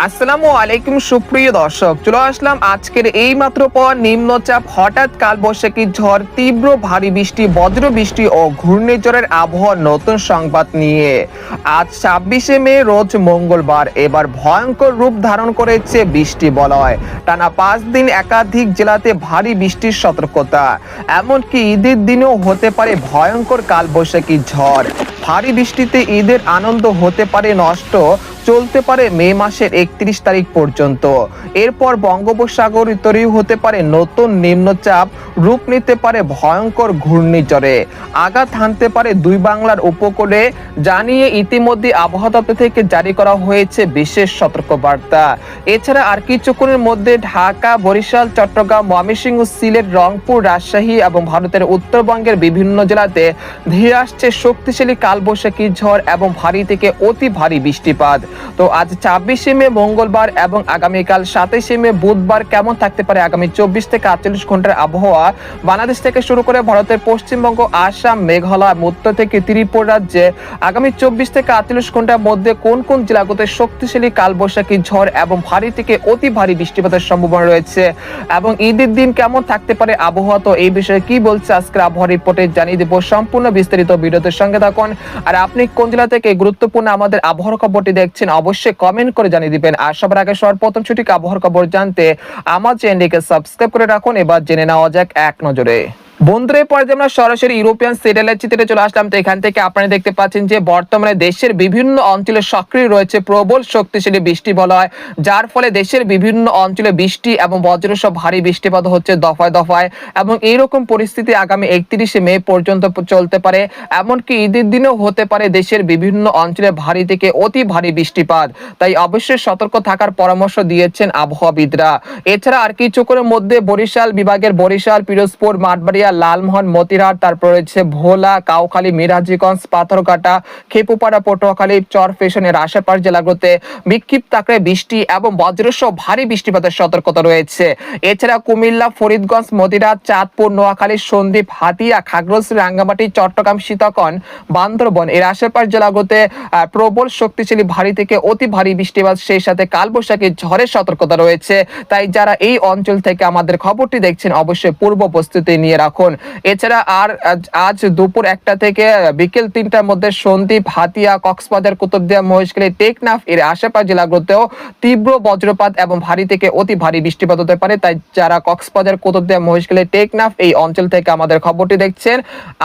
আসসালামু আলাইকুম সুপ্রিয় দর্শক, চলে আসলাম আজকের এই মাত্র পর নিম্নচাপ, হঠাৎ কালবৈশাখী ঝড়, তীব্র ভারী বৃষ্টি, বজ্র বৃষ্টি ও ঘূর্ণিঝড়ের আবহাওয়ার নতুন সংবাদ নিয়ে। আজ 26শে মে, রোজ মঙ্গলবার। এবার ভয়ঙ্কর রূপ ধারণ করেছে বৃষ্টি বলয়। টানা 5 দিন একাধিক জেলাতে ভারী বৃষ্টির সতর্কতা। এমনকি ঈদের দিনেও হতে পারে ভয়ঙ্কর কালবৈশাখী ঝড়। ভারী বৃষ্টিতে ঈদের আনন্দ হতে পারে নষ্ট, চলতে পারে মে মাসের 31 তারিখ পর্যন্ত। এরপর বঙ্গোপসাগর তৈরি হতে পারে নতুন নিম্নচাপ, রূপ নিতে পারে ভয়ঙ্কর ঘূর্ণিঝড়ে, আঘাত হানতে পারে দুই বাংলার উপকূলে, জানিয়ে ইতিমধ্যে আবহাওয়া দপ্তর থেকে জারি করা হয়েছে বিশেষ সতর্কবার্তা। এছাড়া আর কিছুক্ষণের মধ্যে ঢাকা, বরিশাল, চট্টগ্রাম, ময়মনসিংহ, সিলেট, রংপুর, রাজশাহী এবং ভারতের উত্তরবঙ্গের বিভিন্ন জেলাতে ধেয়ে আসছে শক্তিশালী কালবৈশাখী ঝড় এবং ভারী থেকে অতি ভারী বৃষ্টিপাত। তো আজ 26শে মে মঙ্গলবার এবং আগামীকাল 27শে মে বুধবার কেমন থাকতে পারে আগামী 24 থেকে 48 ঘন্টার আবহাওয়া বাংলাদেশ থেকে শুরু করে ভারতের পশ্চিমবঙ্গ, আসাম, মেঘালয়, উত্তর থেকে ত্রিপুরা রাজ্যে আগামী 24 থেকে 48 ঘন্টার মধ্যে কোন কোন জেলাগুলোতে শক্তিশালী কালবৈশাখী ঝড় এবং ভারী থেকে অতি ভারী বৃষ্টিপাতের সম্ভাবনা রয়েছে এবং ঈদের দিন কেমন থাকতে পারে আবহাওয়া, তো এই বিষয়ে কি বলছে আজকের আবহাওয়া রিপোর্টে জানিয়ে দেব। সম্পূর্ণ বিস্তারিত ভিডিওতে সঙ্গে থাকুন। আর আপনি কোন জেলা থেকে গুরুত্বপূর্ণ আমাদের আবহাওয়ার খবরটি দেখছেন অবশ্যই কমেন্ট করে জানিয়ে দিবেন। আর সবার আগে সর্বপ্রথম সঠিক আবহাওয়ার খবর জানতে আমার চ্যানেলটিকে সাবস্ক্রাইব করে রাখুন। এবার জেনে নেওয়া যাক এক নজরে। বন্ধুরা, পরে আমরা সরাসরি ইউরোপিয়ান স্যাটেলাইট চিত্রে চলে আসলাম। তো এখান থেকে আপনারা দেখতে পাচ্ছেন যে বর্তমানে দেশের বিভিন্ন অঞ্চলে সক্রিয় রয়েছে প্রবল শক্তিশালী বৃষ্টি বলয়, যার ফলে দেশের বিভিন্ন অঞ্চলে বৃষ্টি এবং বজ্রসহ ভারী বৃষ্টিপাত হচ্ছে দফায় দফায় এবং এইরকম পরিস্থিতি আগামী 31শে মে পর্যন্ত চলতে পারে। এমনকি ঈদের দিনেও হতে পারে দেশের বিভিন্ন অঞ্চলে ভারী থেকে অতি ভারী বৃষ্টিপাত। তাই অবশ্যই সতর্ক থাকার পরামর্শ দিয়েছেন আবহাওয়াবিদরা। এছাড়া আর কিছুক্ষণের মধ্যে বরিশাল বিভাগের বরিশাল, পিরোজপুর, মাঠবাড়িয়া, লালমোহন, মতিরাট, তারপর রয়েছে ভোলা, কাউখালী, মিরাজগঞ্জ, পাথরঘাটা, খেপুপাড়া, পটুয়াখালী, চরফ্যাশনের আশেপাশ জেলাগুলোতে বিক্ষিপ্ত আকারে বৃষ্টি এবং বজ্রসহ ভারী বৃষ্টিপাতের সতর্কতা রয়েছে। এছাড়া কুমিল্লা, ফরিদগঞ্জ, মতিরাট, চাঁদপুর, নোয়াখালী, সন্দ্বীপ, হাতিয়া, খাগড়াছড়ি, রাঙ্গামাটি, চট্টগ্রাম, সীতাকুণ্ড, বান্দরবান এর আশেপাশ জেলাগুলোতে প্রবল শক্তিশালী ভারী থেকে অতি ভারী বৃষ্টিপাত, সেই সাথে কালবৈশাখী ঝড়ের সতর্কতা রয়েছে। তাই যারা এই অঞ্চল থেকে আমাদের খবরটি দেখছেন অবশ্যই পূর্ব প্রস্তুতি নিয়ে রাখুন। এছাড়া আজ দুপুর 1টা থেকে বিকেল 3টার মধ্যে সন্দ্বীপ, হাতিয়া, কক্সবাজার, কুতুবদিয়া, মহেশখালী, টেকনাফ এর আশেপাশ জেলাগুলোতেও তীব্র বজ্রপাত এবং ভারী থেকে অতি ভারী বৃষ্টিপাত হতে পারে। তাই যারা কক্সবাজার, কুতুবদিয়া, মহেশখালী, টেকনাফ এই অঞ্চল থেকে আমাদের খবরটি দেখছেন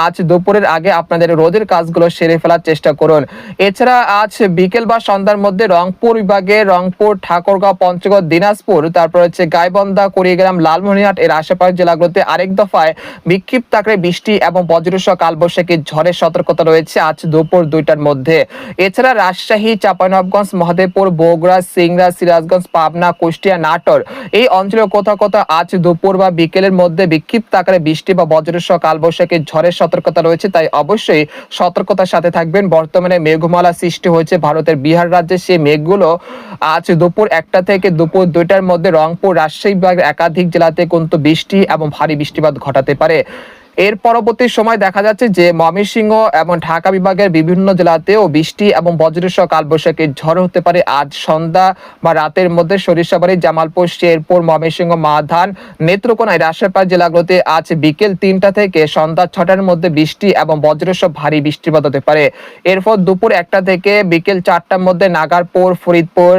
আজ দুপুরের আগে আপনাদের রোদের কাজগুলো সেরে ফেলার চেষ্টা করুন। এছাড়া আজ বিকেল বা সন্ধ্যার মধ্যে রংপুর বিভাগে রংপুর, ঠাকুরগাঁও, পঞ্চগড়, দিনাজপুর, তারপর হচ্ছে গাইবান্ধা, কুড়িগ্রাম, লালমনিরহাট এর আশেপাশ জেলাগুলোতে আরেক দফায় বিক্ষিপ্ত আকারে বৃষ্টি এবং বজ্রসহ কালবৈশাখী ঝড়ের সতর্কতা রয়েছে আজ দুপুর 2টার মধ্যে। এছাড়া রাজশাহী, চাঁপাইনবাবগঞ্জ, মহদেবপুর, বগুড়া, সিংড়া, সিরাজগঞ্জ, পাবনা, কুষ্টিয়া, নাটোর এই অঞ্চলে কোথাও কোথাও আজ দুপুর বা বিকেলের মধ্যে বিক্ষিপ্ত আকারে বৃষ্টি বা বজ্রসহ কালবৈশাখী ঝড়ের সতর্কতা রয়েছে। তাই অবশ্যই সতর্কতার সাথে থাকবেন। বর্তমানে মেঘমালা সৃষ্টি হয়েছে ভারতের বিহার রাজ্যে, সেই মেঘগুলো আজ দুপুর 1টা থেকে দুপুর 2টার মধ্যে রংপুর, রাজশাহী বিভাগের একাধিক জেলাতে কিন্তু বৃষ্টি এবং ভারী বৃষ্টিপাত ঘটাতে পারে। এর পরবর্তী সময় দেখা যাচ্ছে যে ময়মনসিংহ এবং ঢাকা বিভাগের বিভিন্ন জেলাতেও বৃষ্টি এবং বজ্রসহ কালবৈশাখী ঝড় হতে পারে আজ সন্ধ্যা বা রাতের মধ্যে। সরিষাবাড়ি, জামালপুর, শেরপুর, ময়মনসিংহ, মাধান, নেত্রকোনা এর আশেপাশ জেলাগুলোতে আজ বিকেল 3টা থেকে সন্ধ্যা 6টার মধ্যে বৃষ্টি এবং বজ্রসহ ভারী বৃষ্টিপাত হতে পারে। এরপর দুপুর 1টা থেকে বিকেল 4টার মধ্যে নাগারপুর, ফরিদপুর,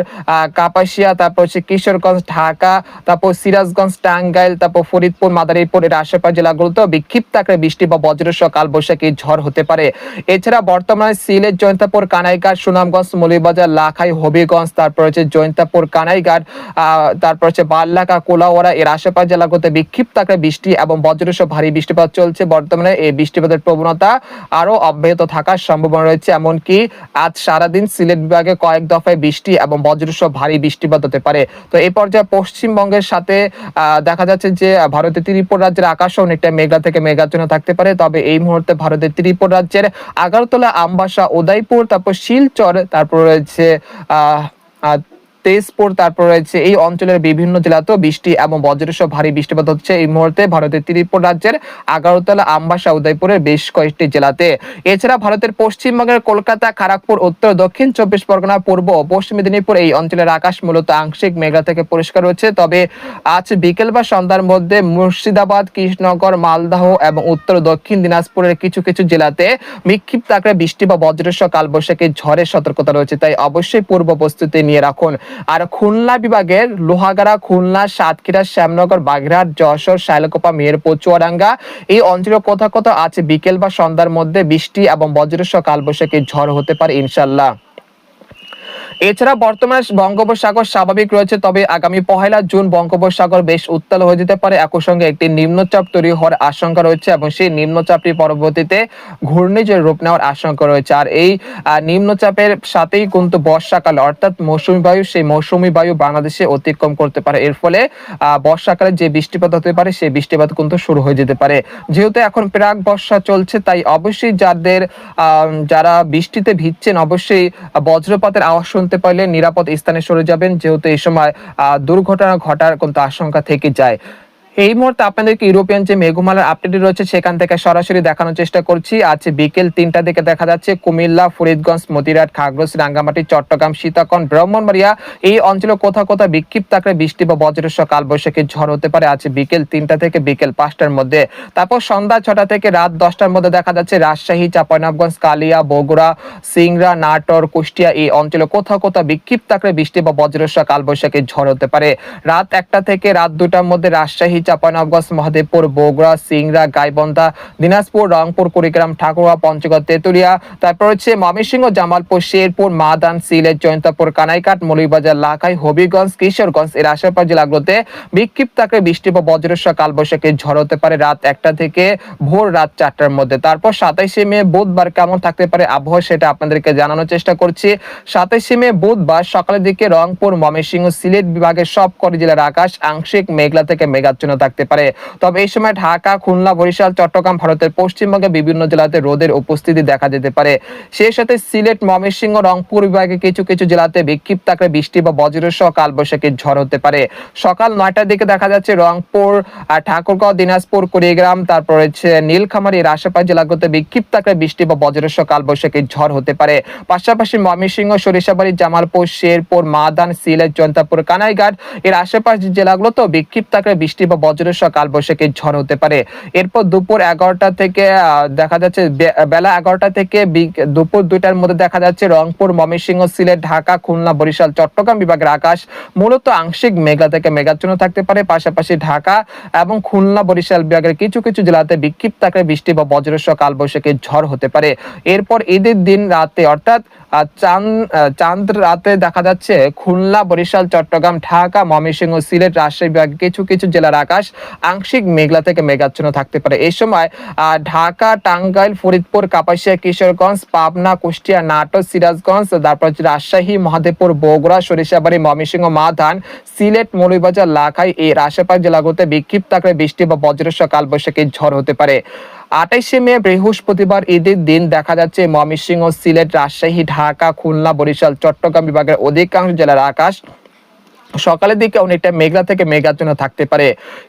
কাপাসিয়া, তারপর হচ্ছে কিশোরগঞ্জ, ঢাকা, তারপর সিরাজগঞ্জ, টাঙ্গাইল, তারপর ফরিদপুর, মাদারীপুর এর আশেপাশ জেলাগুলোতেও বিক্ষিপ্ত আকারে বৃষ্টি বা বজ্রসহ কালবৈশাখী ঝড় হতে পারে। এছাড়া বর্তমানে সিলেট, জয়ন্তাপুর, কানাইঘাট, সুনামগঞ্জ, মৌলভীবাজার, লাখাই, হবিগঞ্জ, তারপর হচ্ছে জয়ন্তাপুর, কানাইঘাট, তারপর হচ্ছে বারলাকা, কোলাউড়া এর আশেপাশ জেলাগুলোতে বিক্ষিপ্ত আকারে বৃষ্টি এবং বজ্রসহ ভারী বৃষ্টিপাত চলছে। বর্তমানে এই বৃষ্টিপাতের প্রবণতা আরো অব্যাহত থাকার সম্ভাবনা রয়েছে। এমনকি আজ সারাদিন সিলেট বিভাগে কয়েক দফায় বৃষ্টি এবং বজ্রসহ ভারী বৃষ্টিপাত হতে পারে। তো এই পর্যায়ে পশ্চিমবঙ্গের সাথে দেখা যাচ্ছে যে ভারতের ত্রিপুরা রাজ্যের আকাশ অনেকটা মেঘলা থেকে মেঘাচ্ছন্ন থাকতে পারে। তবে এই মুহূর্তে ভারতের ত্রিপুরা রাজ্যের আগরতলা, আমবাসা, উদয়পুর, তারপর শিলচর, তারপর রয়েছে তেজপুর, তারপর রয়েছে এই অঞ্চলের বিভিন্ন জেলাতেও বৃষ্টি এবং বজ্রসহ ভারী বৃষ্টিপাত হচ্ছে এই মুহূর্তে ভারতের ত্রিপুরা রাজ্যের আগরতলা, আমবাসা, উদয়পুরের বেশ কয়েকটি জেলাতে। এছাড়া ভারতের পশ্চিমবঙ্গের কলকাতা, খড়গপুর, উত্তর দক্ষিণ চব্বিশ পরগনা, পূর্ব ও পশ্চিম মেদিনীপুর এই অঞ্চলের আকাশ মূলত আংশিক মেঘলা থেকে পরিষ্কার রয়েছে। তবে আজ বিকেল বা সন্ধ্যার মধ্যে মুর্শিদাবাদ, কৃষ্ণনগর, মালদহ এবং উত্তর দক্ষিণ দিনাজপুরের কিছু কিছু জেলাতে বিক্ষিপ্ত আকারে বৃষ্টি বা বজ্রসহ কালবৈশাখী ঝড়ের সতর্কতা রয়েছে, তাই অবশ্যই পূর্ব প্রস্তুতি নিয়ে রাখুন। আর খুলনা বিভাগের লোহাগাড়া, খুলনা, সাতক্ষীরা, শ্যামনগর, বাগেরহাট, যশোর, শাইলকুপা, মেহেরপুর, চুয়াডাঙ্গা এই অঞ্চলে কোথাও কোথাও আজ বিকেল বা সন্ধ্যার মধ্যে বৃষ্টি এবং বজ্রসহ কালবৈশাখী ঝড় হতে পারে ইনশাল্লাহ। এছাড়া বর্তমানে বঙ্গোপসাগর স্বাভাবিক রয়েছে, তবে আগামী 1 জুন বঙ্গোপসাগর বেশ উত্তাল হয়ে যেতে পারে। একই সঙ্গে একটি নিম্নচাপ তৈরি হওয়ার আশঙ্কা রয়েছে এবং সেই নিম্নচাপটি পরবর্তীতে ঘূর্ণিঝড়ের রূপ নেওয়ার আশঙ্কা রয়েছে। আর এই নিম্নচাপের সাথেই কিন্তু বর্ষাকালে অর্থাৎ মৌসুমী বায়ু, সেই মৌসুমী বায়ু বাংলাদেশে অতিক্রম করতে পারে। এর ফলে বর্ষাকালে যে বৃষ্টিপাত হতে পারে সেই বৃষ্টিপাত কিন্তু শুরু হয়ে যেতে পারে। যেহেতু এখন প্রাক বর্ষা চলছে, তাই অবশ্যই যারা বৃষ্টিতে ভিজছেন অবশ্যই বজ্রপাতের আওয়াজ শুনতে পারলে নিরাপদ স্থানে সরে যাবেন, যেহেতু এই সময় দুর্ঘটনা ঘটার কিন্তু আশঙ্কা থেকে যায়। এই মুহূর্তে আপনাদেরকে ইউরোপিয়ান যে মেঘমালার আপডেট রয়েছে সেখান থেকে সরাসরি দেখানোর চেষ্টা করছি। আজ বিকেল 3টার দিকে দেখা যাচ্ছে কুমিল্লা, ফরিদগঞ্জ, মতিরাট, খাগড়াছড়ি, রাঙ্গামাটি, চট্টগ্রাম, সীতাকুণ্ড, ব্রাহ্মণবাড়িয়া এই অঞ্চলে কোথাও কোথাও বিক্ষিপ্ত আকারে বৃষ্টি বা বজ্রসহ কালবৈশাখী ঝড় হতে পারে আজ বিকেল 3টা থেকে বিকেল 5টার মধ্যে। তারপর সন্ধ্যা 6টা থেকে রাত 10টার মধ্যে দেখা যাচ্ছে রাজশাহী, চাঁপাইনবাবগঞ্জ, কালিয়া, বগুড়া, সিংড়া, নাটোর, কুষ্টিয়া এই অঞ্চলে কোথাও কোথাও বিক্ষিপ্ত আকারে বৃষ্টি বা বজ্রসহ কালবৈশাখী ঝড় হতে পারে। রাত 1টা থেকে রাত 2টার মধ্যে রাজশাহী, চাঁপাইনবাবগঞ্জ, মহাদেবপুর, বগুড়া, সিংড়া, গাইবান্ধা, দিনাজপুর, রংপুর, কুড়িগ্রাম, ঠাকুরগাঁও, পঞ্চগড়, তেতুলিয়া, তারপর হচ্ছে ময়মনসিংহ, জামালপুর, শেরপুর, মাদান, সিলেট, জয়ন্তপুর, কানাইঘাট, মৌলভীবাজার, লাখাই, হবিগঞ্জ, কিশোরগঞ্জ এর আশেপাশ জেলাগুলোতে বিক্ষিপ্ত আকারে বৃষ্টি বা বজ্রসহ কালবৈশাখী ঝড় হতে পারে রাত 1টা থেকে ভোর রাত 4টার মধ্যে। তারপর 27শে মে বুধবার কেমন থাকতে পারে আবহাওয়া সেটা আপনাদেরকে জানানোর চেষ্টা করছি। 27শে মে বুধবার সকালের দিকে রংপুর, ময়মনসিংহ, সিলেট বিভাগের সবকটি জেলার আকাশ আংশিক মেঘলা থেকে মেঘাচ্ছন্ন থাকতে পারে। তবে এই সময় ঢাকা, খুলনা, বরিশাল, চট্টগ্রাম, ভারতের পশ্চিমবঙ্গে বিভিন্ন জেলাতে রোদের উপস্থিতি দেখা যেতে পারে। সেই সাথে সিলেট, ময়মনসিংহ, রংপুর বিভাগে কিছু কিছু জেলাতে বিক্ষিপ্ত আকারে বৃষ্টি বা বজ্রসহ কালবৈশাখী ঝড় হতে পারে। সকাল 9টার দিকে দেখা যাচ্ছে রংপুর, ঠাকুরগাঁও, দিনাজপুর, কুড়িগ্রাম, তারপর হচ্ছে নীলফামারী এর আশেপাশ জেলাগুলোতে বিক্ষিপ্ত আকারে বৃষ্টি বা বজ্রসহ কালবৈশাখী ঝড় হতে পারে। পাশাপাশি ময়মনসিংহ, সরিষাবাড়ি, জামালপুর, শেরপুর, মাদান, সিলেট, জয়ন্তপুর, কানাইঘাট এর আশেপাশ জেলাগুলোতেও বিক্ষিপ্ত আকারে বৃষ্টি বা বজ্রসহ কালবৈশাখী ঝড় হতে পারে। এরপর দুপুর 11টা থেকে দেখা যাচ্ছে বেলা 11টা থেকে দুপুর 2টার মধ্যে দেখা যাচ্ছে রংপুর, ময়মনসিংহ, সিলেট, ঢাকা, খুলনা, বরিশাল, চট্টগ্রাম বিভাগের আকাশ মূলত আংশিক মেঘলা থেকে মেঘাচ্ছন্ন থাকতে পারে। পাশাপাশি ঢাকা এবং খুলনা, বরিশাল বিভাগের কিছু কিছু জেলাতে বিক্ষিপ্ত আকারে বৃষ্টি বা বজ্রসহ কালবৈশাখী ঝড় হতে পারে। এরপর ঈদের দিন রাতে অর্থাৎ চাঁদ রাতে দেখা যাচ্ছে খুলনা, বরিশাল, চট্টগ্রাম, ঢাকা, ময়মনসিংহ, সিলেট, রাজশাহী বিভাগে কিছু কিছু জেলার আকাশ আংশিক মেঘলা থেকে মেঘাচ্ছন্ন থাকতে পারে। এই সময় ঢাকা, টাঙ্গাইল, ফরিদপুর, কাপাসিয়া, কিশোরগঞ্জ, পাবনা, কুষ্টিয়া, নাটোর, সিরাজগঞ্জ, তারপর রাজশাহী, মহাদেবপুর, বগুড়া, সরিষাবাড়ি, ময়মনসিংহ, মাদান, সিলেট, মৌলভীবাজার, লাখাই এর আশেপাশ জেলাগুলোতে বিক্ষিপ্ত আকারে বৃষ্টি বা বজ্রসহ কালবৈশাখী ঝড় হতে পারে। 28শে মে বৃহস্পতিবার ঈদের দিন দেখা যাচ্ছে ময়মনসিংহ, সিলেট, রাজশাহী, ঢাকা, খুলনা, বরিশাল, চট্টগ্রাম বিভাগের অধিকাংশ জেলার আকাশ সকালের দিকে অনেকটা মেঘলা থেকে মেঘাচ্ছন্ন থাকতে পারে।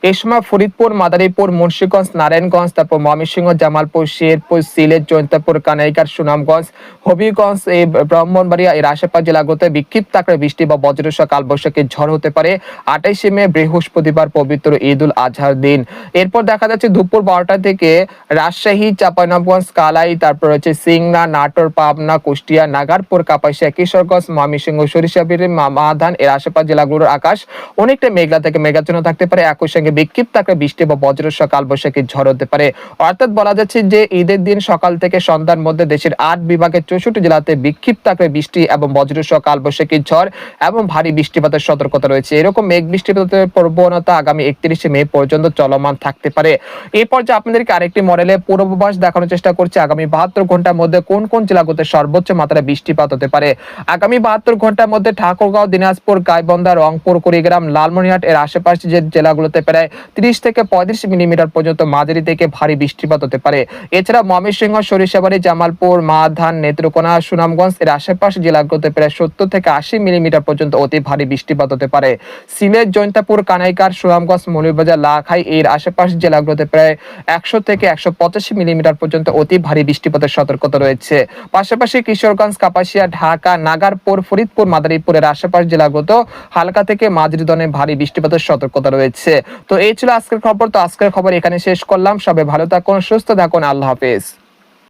এই সময় ফরিদপুর, মাদারীপুর, মুন্সিগঞ্জ, নারায়ণগঞ্জ, তারপর ময়মনসিংহ, জামালপুর, শেরপুর, সিলেট, জয়ন্তপুর, কানাইঘাট, সুনামগঞ্জ, হবিগঞ্জ এই ব্রাহ্মণবাড়িয়া এর আশেপাশ জেলাগুলোতে বিক্ষিপ্ত আকারে বৃষ্টি বা বজ্রসহ কালবৈশাখী ঝড় হতে পারে 28শে মে বৃহস্পতিবার পবিত্র ঈদ উল আজহার দিন। এরপর দেখা যাচ্ছে দুপুর 12টা থেকে রাজশাহী, চাঁপাইনবাবগঞ্জ, কালাই, তারপর হচ্ছে সিংড়া, নাটোর, পাবনা, কুষ্টিয়া, নাগারপুর, কাপাসিয়া, কিশোরগঞ্জ, ময়মনসিংহ, সরিষাবাড়ি, মাদান এর আশেপাশ জেলাগুলোর আকাশ অনেকটা মেঘলা থেকে মেঘাচ্ছন্ন থাকতে পারে। একই সঙ্গে বিক্ষিপ্ত আকারে বৃষ্টি বা বজ্রসহ কালবৈশাখী ঝড় হতে পারে। অর্থাৎ বলা যাচ্ছে যে ঈদের দিন সকাল থেকে সন্ধ্যার মধ্যে দেশের 8 বিভাগের 64 জেলাতে বিক্ষিপ্ত আকারে বৃষ্টি এবং বজ্রসহ কালবৈশাখী ঝড় এবং ভারী বৃষ্টিপাতের সতর্কতা রয়েছে। এরকম মেঘ বৃষ্টিপাতের প্রবণতা আগামী 31শে মে পর্যন্ত চলমান থাকতে পারে। এই পর্যায়ে আপনাদেরকে আরেকটি মডেলে পূর্বাভাস দেখানোর চেষ্টা করছি আগামী 72 ঘন্টার মধ্যে কোন কোন জেলাগুলোতে সর্বোচ্চ মাত্রায় বৃষ্টিপাত হতে পারে। আগামী 72 ঘন্টার মধ্যে ঠাকুরগাঁও, দিনাজপুর, গাইবান্ধা, রংপুর, কুড়িগ্রাম, লালমনিরহাট এর আশেপাশে যে জেলাগুলোতে প্রায় 30 থেকে 35 মিলিমিটার পর্যন্ত মাঝারি থেকে ভারী বৃষ্টিপাত হতে পারে। এছাড়া ময়মনসিংহ, সরিষাবাড়ী, জামালপুর, মাধান, নেত্রকোনা, সুনামগঞ্জ এর আশেপাশে জেলাগুলোতে প্রায় 70 থেকে 80 মিলিমিটার পর্যন্ত অতি ভারী বৃষ্টিপাত হতে পারে। সিলেট, জৈন্তাপুর, কানাইঘাট, সুনামগঞ্জ, মৌলভীবাজার, লাখাই এর আশেপাশে জেলাগুলোতে প্রায় 100 থেকে 185 মিলিমিটার পর্যন্ত অতি ভারী বৃষ্টিপাতের সতর্কতা রয়েছে। পাশাপাশি কিশোরগঞ্জ, কাপাসিয়া, ঢাকা, নাগারপুর, ফরিদপুর, মাদারীপুরের আশেপাশ জেলাগুলোতে হালকা থেকে মাঝারি ধরনের ভারী বৃষ্টিপাতের সতর্কতা রয়েছে। তো এই ছিল আজকের খবর। তো আজকের খবর এখানে শেষ করলাম। সবাই ভালো থাকুন, সুস্থ থাকুন, আল্লাহ হাফেজ।